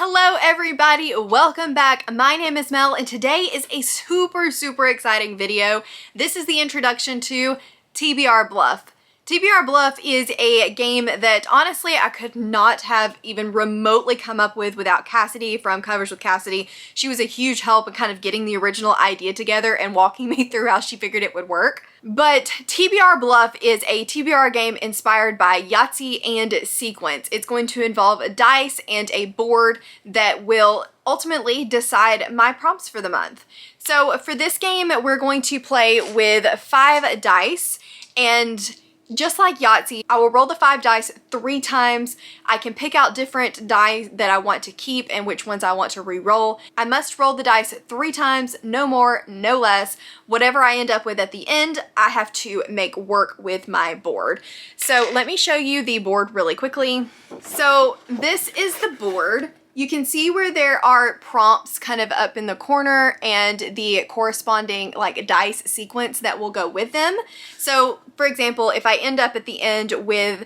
Hello everybody, welcome back. My name is Mel and today is a super exciting video. This is the introduction to TBR Bluff. TBR Bluff is a game that honestly I could not have even remotely come up with without Cassidy from Covers with Cassidy. She was a huge help in kind of getting the original idea together and walking me through how she figured it would work. But TBR Bluff is a TBR game inspired by Yahtzee and Sequence. It's going to involve a dice and a board that will ultimately decide my prompts for the month. So for this game, we're going to play with 5 dice, and just like Yahtzee, I will roll the 5 dice 3 times. I can pick out different die that I want to keep and which ones I want to re-roll. I must roll the dice 3 times, no more, no less. Whatever I end up with at the end, I have to make work with my board. So let me show you the board really quickly. So this is the board. You can see where there are prompts kind of up in the corner and the corresponding like dice sequence that will go with them. So for example, if I end up at the end with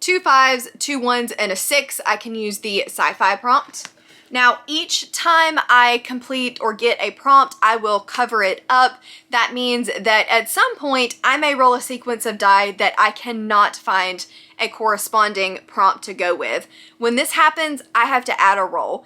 2 5s, 2 1s, and a 6, I can use the sci-fi prompt. Now, each time I complete or get a prompt, I will cover it up. That means that at some point, I may roll a sequence of die that I cannot find a corresponding prompt to go with. When this happens, I have to add a roll.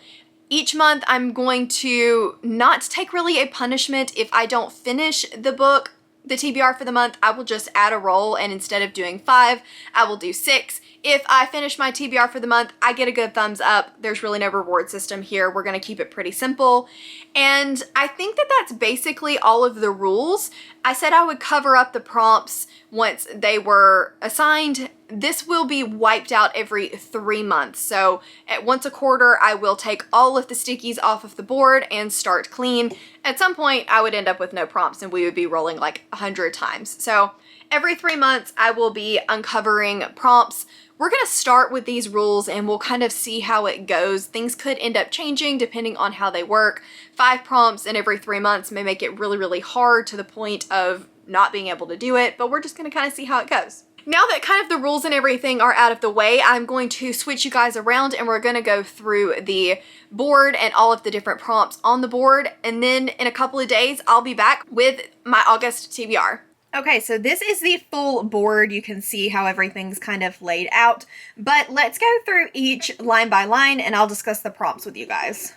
Each month, I'm going to not take really a punishment if I don't finish the book, the TBR for the month. I will just add a roll, and instead of doing 5, I will do 6. If I finish my TBR for the month, I get a good thumbs up. There's really no reward system here. We're going to keep it pretty simple. And I think that that's basically all of the rules. I said I would cover up the prompts once they were assigned. This will be wiped out every 3 months. So at once a quarter, I will take all of the stickies off of the board and start clean. At some point, I would end up with no prompts and we would be rolling like 100 times. So every 3 months, I will be uncovering prompts. We're going to start with these rules and we'll kind of see how it goes. Things could end up changing depending on how they work. 5 prompts in every 3 months may make it really hard to the point of not being able to do it, but we're just going to kind of see how it goes. Now that kind of the rules and everything are out of the way, I'm going to switch you guys around and we're going to go through the board and all of the different prompts on the board. And then in a couple of days, I'll be back with my August TBR. Okay, so this is the full board. You can see how everything's kind of laid out, but let's go through each line by line and I'll discuss the prompts with you guys.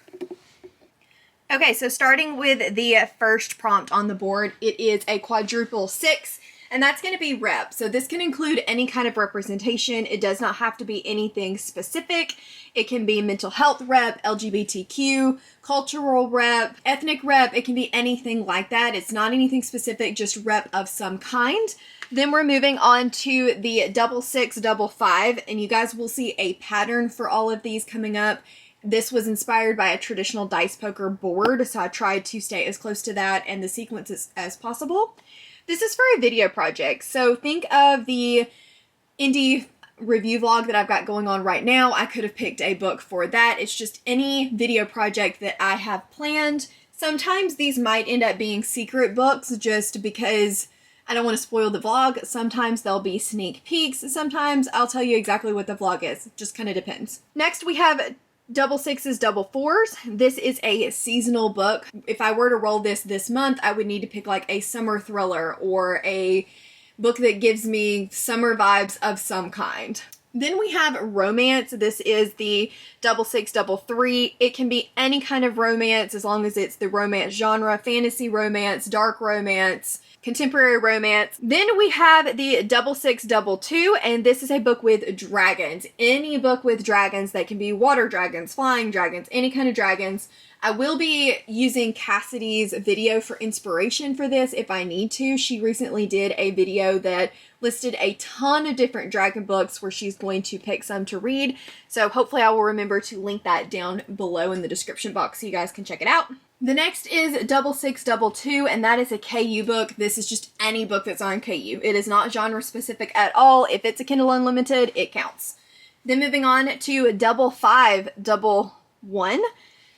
Okay, so starting with the first prompt on the board, it is a quadruple 6, and that's going to be rep. So this can include any kind of representation. It does not have to be anything specific. It can be mental health rep, LGBTQ, cultural rep, ethnic rep. It can be anything like that. It's not anything specific, just rep of some kind. Then we're moving on to the double 6, double 5, and you guys will see a pattern for all of these coming up. This was inspired by a traditional dice poker board, so I tried to stay as close to that and the sequences as possible. This is for a video project, so think of the indie review vlog that I've got going on right now. I could have picked a book for that. It's just any video project that I have planned. Sometimes these might end up being secret books just because I don't want to spoil the vlog. Sometimes they'll be sneak peeks. Sometimes I'll tell you exactly what the vlog is. It just kind of depends. Next we have double 6s, double 4s. This is a seasonal book. If I were to roll this month, I would need to pick like a summer thriller or a book that gives me summer vibes of some kind. Then we have romance. This is the double 6, double 3. It can be any kind of romance as long as it's the romance genre, fantasy romance, dark romance, contemporary romance. Then we have the double 6, double 2, and this is a book with dragons. Any book with dragons. That can be water dragons, flying dragons, any kind of dragons. I will be using Cassidy's video for inspiration for this if I need to. She recently did a video that listed a ton of different dragon books where she's going to pick some to read. So hopefully I will remember to link that down below in the description box so you guys can check it out. The next is double 6, double 2, and that is a KU book. This is just any book that's on KU. It is not genre specific at all. If it's a Kindle Unlimited, it counts. Then moving on to double 5, double 1.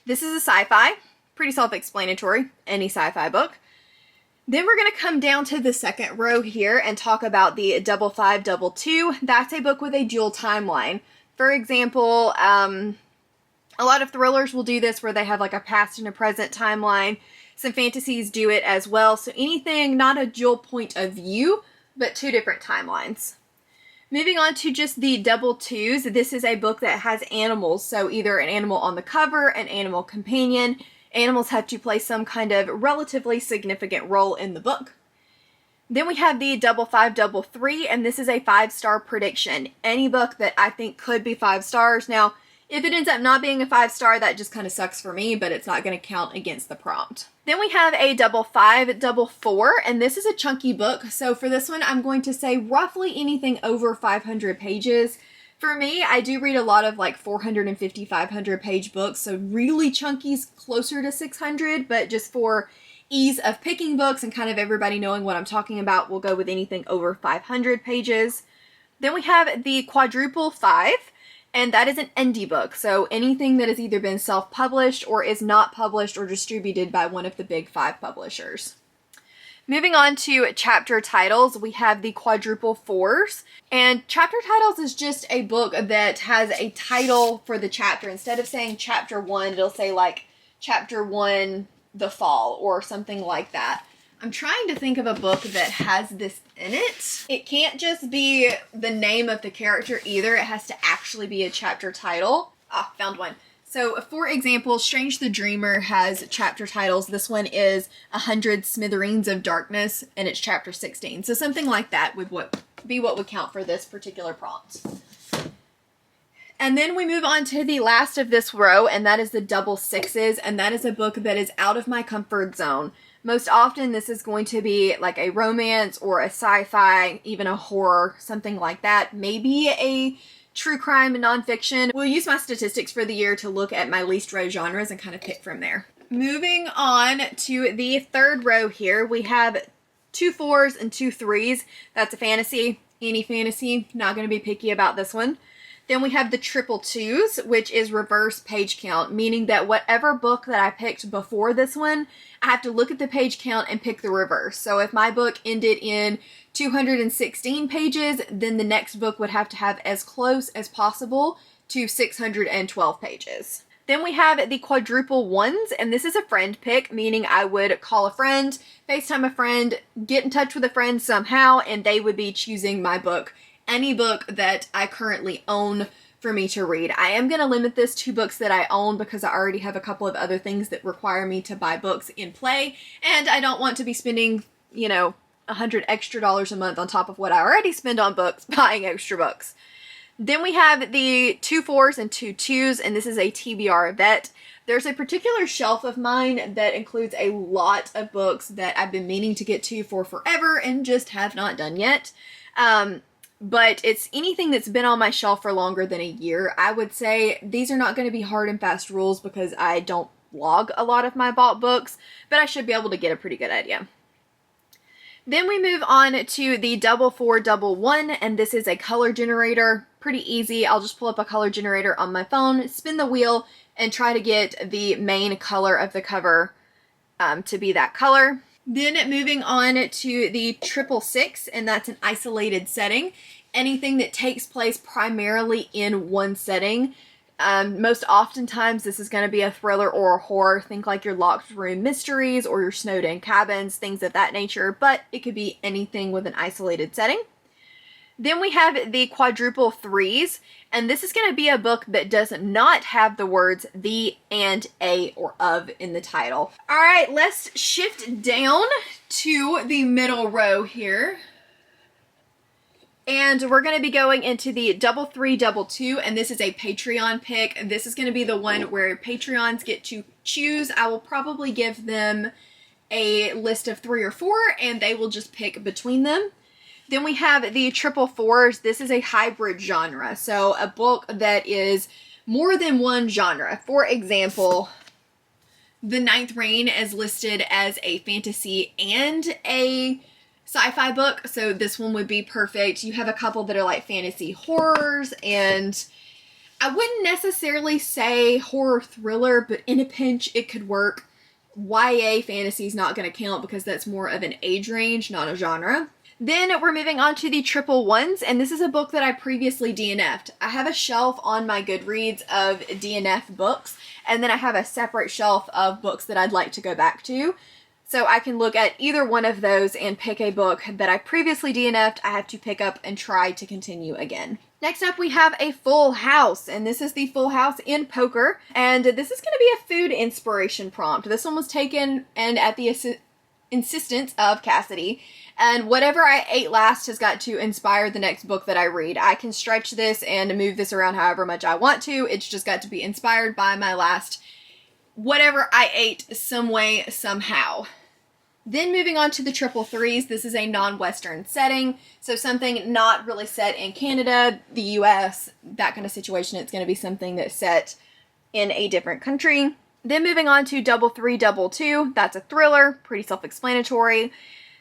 This is a sci-fi, pretty self-explanatory, any sci-fi book. Then we're going to come down to the second row here and talk about the double 5, double 2. That's a book with a dual timeline. For example, A lot of thrillers will do this where they have like a past and a present timeline. Some fantasies do it as well. So anything, not a dual point of view, but two different timelines. Moving on to just the double twos, this is a book that has animals. So either an animal on the cover, an animal companion. Animals have to play some kind of relatively significant role in the book. Then we have the double five, double three, and this is a 5-star prediction. Any book that I think could be 5 stars. Now, if it ends up not being a 5-star, that just kind of sucks for me, but it's not going to count against the prompt. Then we have a double five, double four, and this is a chunky book. So for this one, I'm going to say roughly anything over 500 pages. For me, I do read a lot of like 450, 500 page books, so really chunky's closer to 600, but just for ease of picking books and kind of everybody knowing what I'm talking about, we'll go with anything over 500 pages. Then we have the quadruple five. And that is an indie book, so anything that has either been self-published or is not published or distributed by one of the big 5 publishers. Moving on to chapter titles, we have the quadruple fours. And chapter titles is just a book that has a title for the chapter. Instead of saying chapter 1, it'll say like chapter 1, The Fall, or something like that. I'm trying to think of a book that has this in it. It can't just be the name of the character either. It has to actually be a chapter title. Ah, found one. So, for example, Strange the Dreamer has chapter titles. This one is 100 Smithereens of Darkness, and it's chapter 16. So something like that would be what would count for this particular prompt. And then we move on to the last of this row, and that is the double sixes, and that is a book that is out of my comfort zone. Most often, this is going to be like a romance or a sci-fi, even a horror, something like that. Maybe a true crime and nonfiction. We'll use my statistics for the year to look at my least read genres and kind of pick from there. Moving on to the third row here, we have 2 4s and 2 3s. That's a fantasy. Any fantasy. Not going to be picky about this one. Then we have the triple twos, which is reverse page count, meaning that whatever book that I picked before this one, I have to look at the page count and pick the reverse. So if my book ended in 216 pages, then the next book would have to have as close as possible to 612 pages. Then we have the quadruple ones, and this is a friend pick, meaning I would call a friend, FaceTime a friend, get in touch with a friend somehow, and they would be choosing my book. Any book that I currently own for me to read. I am going to limit this to books that I own because I already have a couple of other things that require me to buy books in play, and I don't want to be spending, you know, $100 extra a month on top of what I already spend on books buying extra books. Then we have the 2 4s and 2 2s, and this is a TBR vet. There's a particular shelf of mine that includes a lot of books that I've been meaning to get to for forever and just have not done yet. But it's anything that's been on my shelf for longer than a year. I would say these are not going to be hard and fast rules because I don't log a lot of my bought books, but I should be able to get a pretty good idea. Then we move on to the double 4, double 1, and this is a color generator. Pretty easy. I'll just pull up a color generator on my phone, spin the wheel, and try to get the main color of the cover to be that color. Then moving on to the triple six, and that's an isolated setting. Anything that takes place primarily in one setting. Most oftentimes this is going to be a thriller or a horror. Think like your locked room mysteries or your snowed in cabins, things of that nature, but it could be anything with an isolated setting. Then we have the quadruple threes, and this is going to be a book that does not have the words the, and, a, or of in the title. All right, let's shift down to the middle row here. And we're going to be going into the double 3, double 2, and this is a Patreon pick. This is going to be the one where Patreons get to choose. I will probably give them a list of 3 or 4, and they will just pick between them. Then we have the triple fours. This is a hybrid genre, so a book that is more than one genre. For example, The Ninth Reign is listed as a fantasy and a sci-fi book, so this one would be perfect. You have a couple that are like fantasy horrors, and I wouldn't necessarily say horror thriller, but in a pinch it could work. YA fantasy is not going to count because that's more of an age range, not a genre. Then we're moving on to the triple ones, and this is a book that I previously DNF'd. I have a shelf on my Goodreads of DNF books, and then I have a separate shelf of books that I'd like to go back to. So I can look at either one of those and pick a book that I previously DNF'd, I have to pick up and try to continue again. Next up, we have a full house, and this is the full house in poker, and this is going to be a food inspiration prompt. This one was taken and at the insistence of Cassidy, and whatever I ate last has got to inspire the next book that I read. I can stretch this and move this around however much I want to. It's just got to be inspired by my last whatever I ate some way, somehow. Then moving on to the triple threes, this is a non-Western setting, so something not really set in Canada, the US, that kind of situation. It's going to be something that's set in a different country. Then moving on to double three, double two, that's a thriller, pretty self-explanatory.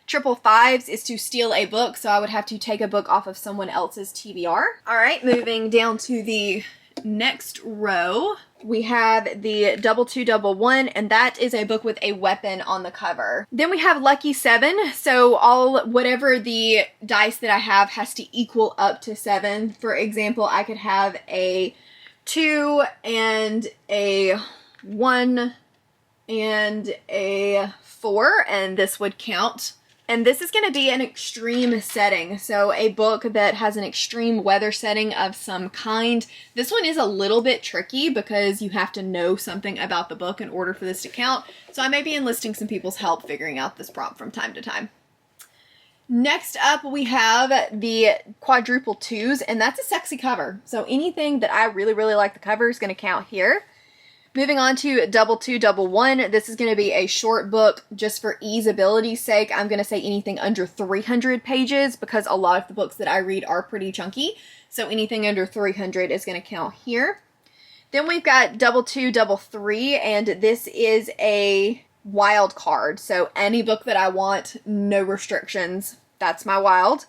Triple fives is to steal a book, so I would have to take a book off of someone else's TBR. All right, moving down to the next row, we have the double two, double one, and that is a book with a weapon on the cover. Then we have Lucky 7, so whatever the dice that I have has to equal up to 7. For example, I could have a 2 and a 1 and a 4, and this would count. And this is going to be an extreme setting, so a book that has an extreme weather setting of some kind. This one is a little bit tricky because you have to know something about the book in order for this to count, so I may be enlisting some people's help figuring out this prompt from time to time. Next up, we have the quadruple twos, and that's a sexy cover, so anything that I really, really like the cover is going to count here. Moving on to double two, double one. This is going to be a short book. Just for easeability's sake, I'm going to say anything under 300 pages because a lot of the books that I read are pretty chunky. So anything under 300 is going to count here. Then we've got double two, double three, and this is a wild card. So any book that I want, no restrictions. That's my wild.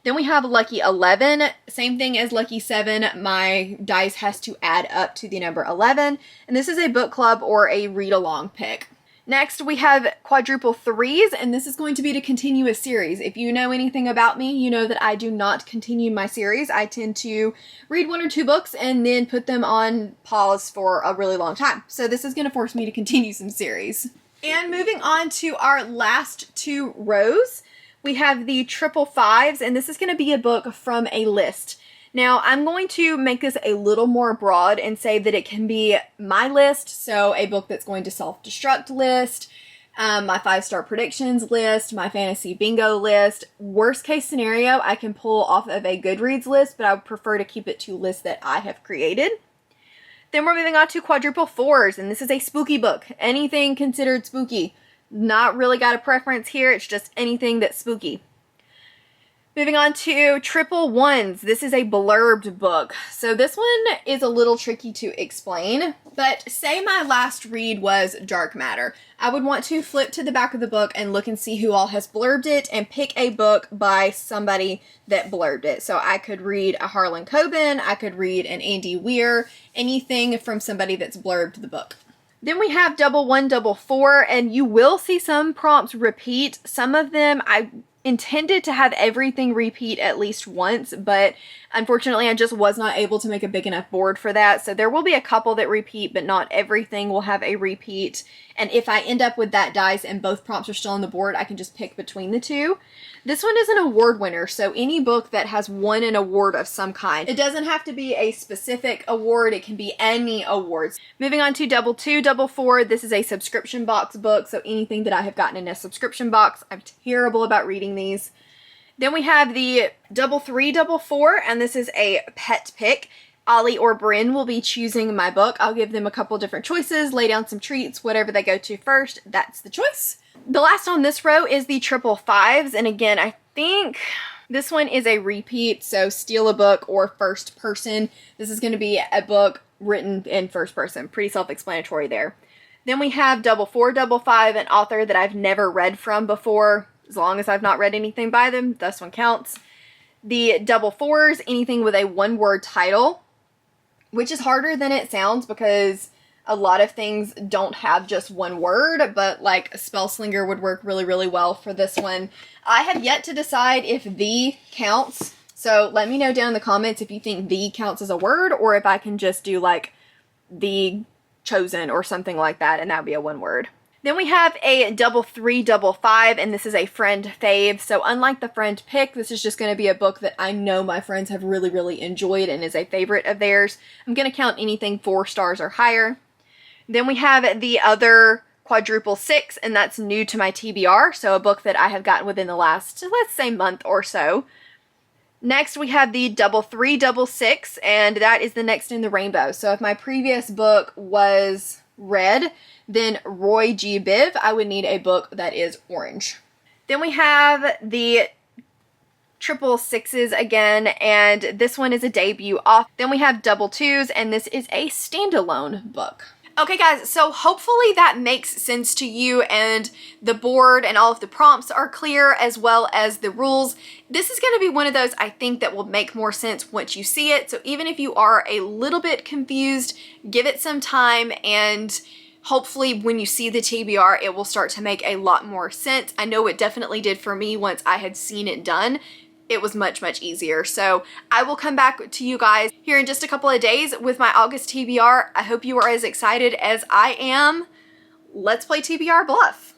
Then we have Lucky 11, same thing as Lucky 7, my dice has to add up to the number 11, and this is a book club or a read-along pick. Next, we have quadruple threes, and this is going to be to continue a series. If you know anything about me, you know that I do not continue my series. I tend to read 1 or 2 books and then put them on pause for a really long time. So this is going to force me to continue some series. And moving on to our last 2 rows, we have the triple fives, and this is going to be a book from a list. Now, I'm going to make this a little more broad and say that it can be my list, so a book that's going to self-destruct list, my 5-star predictions list, my fantasy bingo list. Worst case scenario, I can pull off of a Goodreads list, but I would prefer to keep it to lists that I have created. Then we're moving on to quadruple fours, and this is a spooky book. Anything considered spooky. Not really got a preference here, it's just anything that's spooky. Moving on to triple ones. This is a blurbed book. So this one is a little tricky to explain, but say my last read was Dark Matter. I would want to flip to the back of the book and look and see who all has blurbed it and pick a book by somebody that blurbed it. So I could read a Harlan Coben, I could read an Andy Weir, anything from somebody that's blurbed the book. Then we have double one, double four, and you will see some prompts repeat. Some of them I intended to have everything repeat at least once, but unfortunately I just was not able to make a big enough board for that. So there will be a couple that repeat, but not everything will have a repeat. And if I end up with that dice and both prompts are still on the board, I can just pick between the 2. This one is an award winner, so any book that has won an award of some kind. It doesn't have to be a specific award, it can be any awards. Moving on to double two, double four, this is a subscription box book, so anything that I have gotten in a subscription box. I'm terrible about reading these. Then we have the double three, double four, and this is a pet pick. Ollie or Bryn will be choosing my book. I'll give them a couple different choices, lay down some treats, whatever they go to first, that's the choice. The last on this row is the triple fives, and again, I think this one is a repeat, so steal a book or first person. This is going to be a book written in first person, pretty self-explanatory there. Then we have double four, double five, an author that I've never read from before. As long as I've not read anything by them, this one counts. The double fours, anything with a one-word title, which is harder than it sounds because a lot of things don't have just one word, but like spell slinger would work really, really well for this one. I have yet to decide if the counts, so let me know down in the comments if you think the counts as a word, or if I can just do like the chosen or something like that, and that would be a one word. Then we have a double 355, and this is a friend fave. So unlike the friend pick, this is just going to be a book that I know my friends have really, really enjoyed and is a favorite of theirs. I'm going to count anything 4 stars or higher. Then we have the other quadruple 6, and that's new to my TBR. So a book that I have gotten within the last, let's say, month or so. Next, we have the double 366, and that is the next in the rainbow. So if my previous book was red, then Roy G. Biv, I would need a book that is orange. Then we have the triple 6s again, and this one is a debut off. Then we have double 2s, and this is a standalone book. Okay guys, so hopefully that makes sense to you and the board and all of the prompts are clear, as well as the rules. This is going to be one of those I think that will make more sense once you see it. So even if you are a little bit confused, give it some time, and hopefully when you see the TBR, it will start to make a lot more sense. I know it definitely did for me once I had seen it done. It was much, much easier. So I will come back to you guys here in just a couple of days with my August TBR. I hope you are as excited as I am. Let's play TBR Bluff.